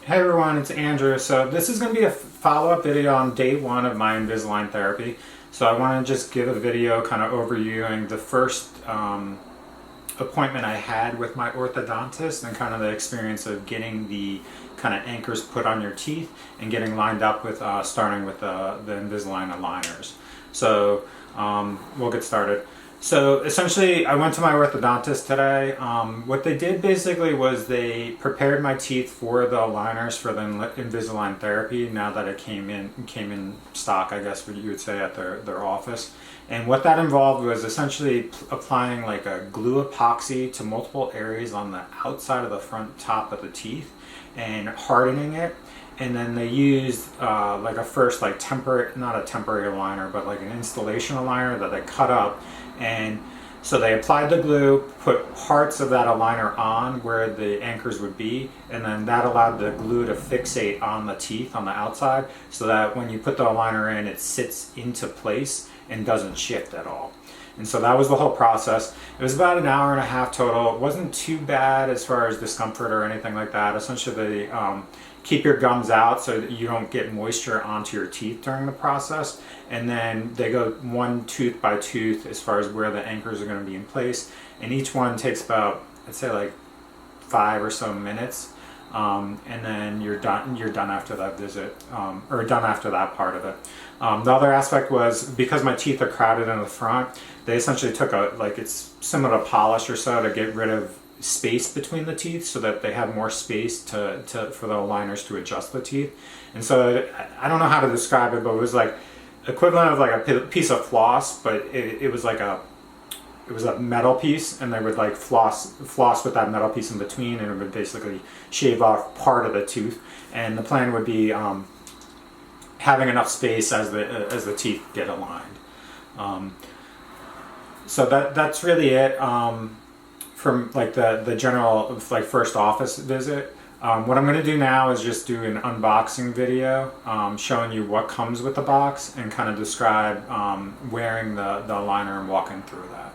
Hey everyone, it's Andrew. So this is going to be a follow-up video on day one of my Invisalign therapy. So I want to just give a video kind of overviewing the first appointment I had with my orthodontist and kind of the experience of getting the kind of anchors put on your teeth and getting lined up with starting with the Invisalign aligners. So we'll get started. So essentially I went to my orthodontist today. What they did basically was they prepared my teeth for the aligners for the Invisalign therapy now that it came in stock, I guess what you would say, at their office. And what that involved was essentially applying like a glue epoxy to multiple areas on the outside of the front top of the teeth and hardening it. And then they used like a first like temporary, not a temporary aligner, but like an installation aligner that they cut up. And so they applied the glue, put parts of that aligner on where the anchors would be, and then that allowed the glue to fixate on the teeth on the outside so that when you put the aligner in, it sits into place and doesn't shift at all. And so that was the whole process. It was about an hour and a half total. It wasn't too bad as far as discomfort or anything like that. Essentially, they keep your gums out so that you don't get moisture onto your teeth during the process. And then they go one tooth by tooth as far as where the anchors are going to be in place. And each one takes about, I'd say like 5 or so minutes. And then you're done after that visit, or done after that part of it. The other aspect was because my teeth are crowded in the front, they essentially took it's similar to polish or so to get rid of space between the teeth so that they have more space for the aligners to adjust the teeth. And so I don't know how to describe it, but it was like equivalent of like a piece of floss, but it was like a metal piece, and they would like floss with that metal piece in between, and it would basically shave off part of the tooth. And the plan would be having enough space as the teeth get aligned. So that's really it from like the general like first office visit. What I'm going to do now is just do an unboxing video showing you what comes with the box and kind of describe wearing the aligner and walking through that.